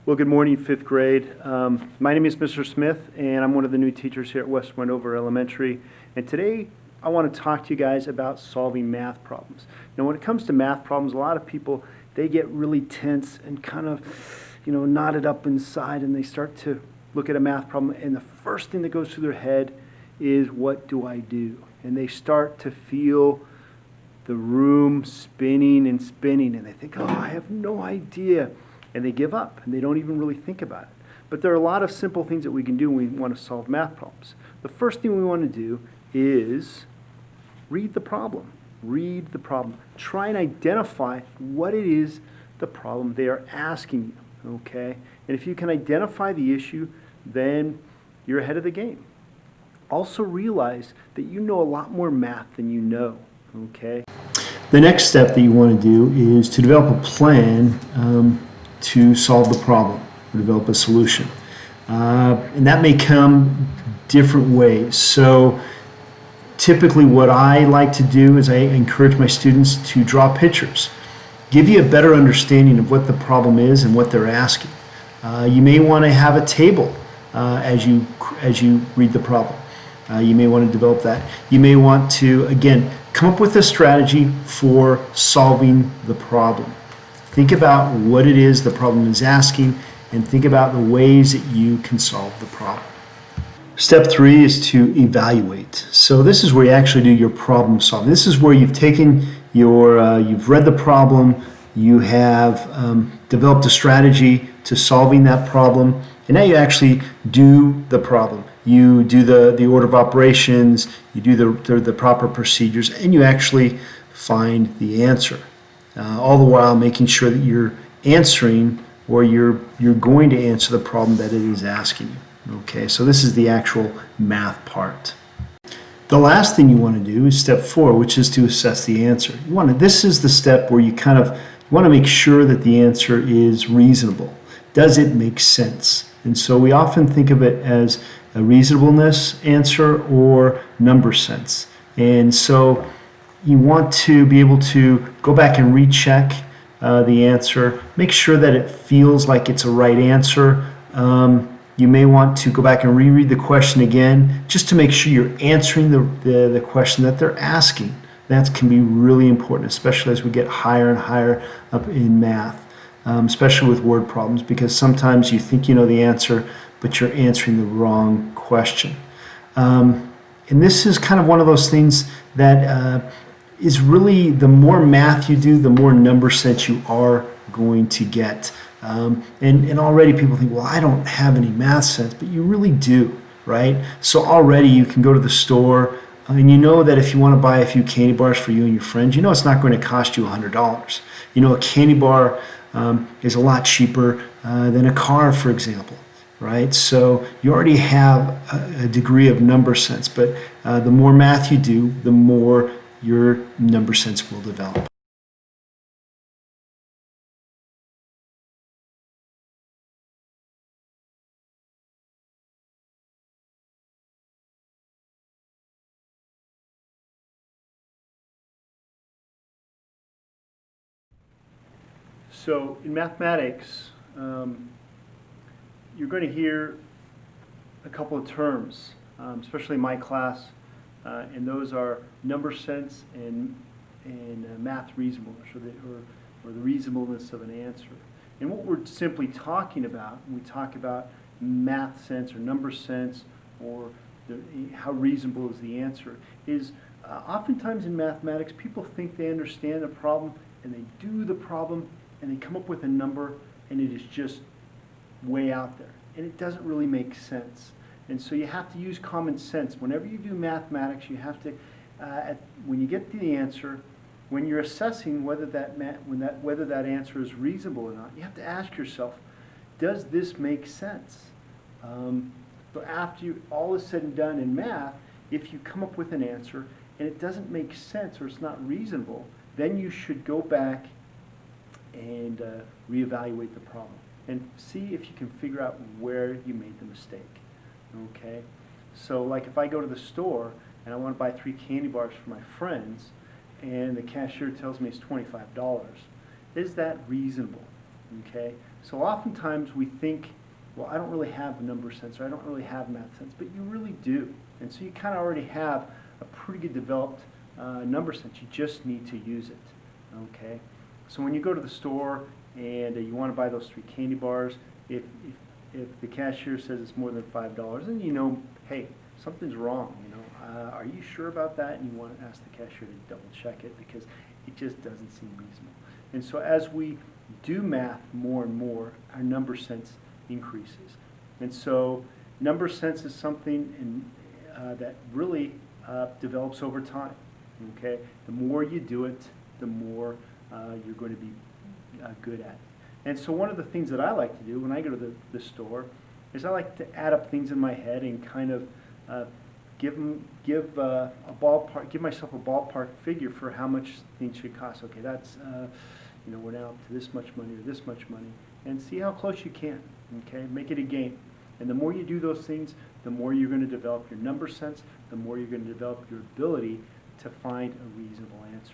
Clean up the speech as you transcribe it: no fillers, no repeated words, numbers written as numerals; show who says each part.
Speaker 1: Well, good morning, fifth grade. My name is Mr. Smith, and I'm one of the new teachers here at West Wendover Elementary. And today, I want to talk to you guys about solving math problems. Now, when it comes to math problems, a lot of people, they get really tense and kind of, knotted up inside, and they start to look at a math problem, and the first thing that goes through their head is, what do I do? And they start to feel the room spinning and spinning, and they think, oh, I have no idea. And they give up, and they don't even really think about it. But there are a lot of simple things that we can do when we want to solve math problems. The first thing we want to do is read the problem. Read the problem. Try and identify what it is the problem they are asking you, okay? And if you can identify the issue, then you're ahead of the game. Also realize that you know a lot more math than you know, okay?
Speaker 2: The next step that you want to do is to develop a plan to solve the problem, or develop a solution. And that may come different ways. So typically what I like to do is I encourage my students to draw pictures. Give you a better understanding of what the problem is and what they're asking. You may want to have a table as you read the problem. You may want to develop that. You may want to, again, come up with a strategy for solving the problem. Think about what it is the problem is asking, and think about the ways that you can solve the problem. Step 3 is to evaluate. So this is where you actually do your problem solving. This is where you've taken you've read the problem, you have developed a strategy to solving that problem, and now you actually do the problem. You do the order of operations, you do the proper procedures, and you actually find the answer. All the while making sure that you're answering, or you're going to answer the problem that it is asking you. Okay, so this is the actual math part. The last thing you want to do is step 4, which is to assess the answer. This is the step where you want to make sure that the answer is reasonable. Does it make sense? And so we often think of it as a reasonableness answer or number sense. And so you want to be able to go back and recheck the answer, make sure that it feels like it's a right answer. You may want to go back and reread the question again just to make sure you're answering the question that they're asking. That can be really important, especially as we get higher and higher up in math, especially with word problems, because sometimes you think you know the answer, but you're answering the wrong question. And this is kind of one of those things that is really, the more math you do, the more number sense you are going to get. And already people think, well, I don't have any math sense, but you really do, right? So already you can go to the store, and you know that if you want to buy a few candy bars for you and your friends, you know it's not going to cost you $100. You know, a candy bar is a lot cheaper than a car, for example, right? So you already have a degree of number sense, but the more math you do, the more your number sense will develop.
Speaker 1: So in mathematics, you're going to hear a couple of terms, especially in my class, and those are number sense and math reasonableness, or the reasonableness of an answer. And what we're simply talking about when we talk about math sense or number sense, or how reasonable is the answer, is oftentimes in mathematics people think they understand the problem, and they do the problem, and they come up with a number, and it is just way out there, and it doesn't really make sense. And so you have to use common sense. Whenever you do mathematics, you have to, when you get to the answer, when you're assessing whether that answer is reasonable or not, you have to ask yourself, does this make sense? So after all is said and done in math, if you come up with an answer and it doesn't make sense or it's not reasonable, then you should go back and reevaluate the problem and see if you can figure out where you made the mistake. Okay? So like if I go to the store and I want to buy 3 candy bars for my friends, and the cashier tells me it's $25, is that reasonable? Okay? So oftentimes we think, well, I don't really have number sense, or I don't really have math sense, but you really do. And so you kind of already have a pretty good developed number sense. You just need to use it, okay? So when you go to the store and you want to buy those 3 candy bars, if the cashier says it's more than $5, then you know, hey, something's wrong, you know. Are you sure about that? And you want to ask the cashier to double check it, because it just doesn't seem reasonable. And so as we do math more and more, our number sense increases. And so number sense is something that really develops over time, okay? The more you do it, the more you're going to be good at it. And so one of the things that I like to do when I go to the store is I like to add up things in my head and kind of give myself a ballpark figure for how much things should cost. Okay, that's you know, we're now up to this much money or this much money, and see how close you can. Okay, make it a game. And the more you do those things, the more you're going to develop your number sense, the more you're going to develop your ability to find a reasonable answer.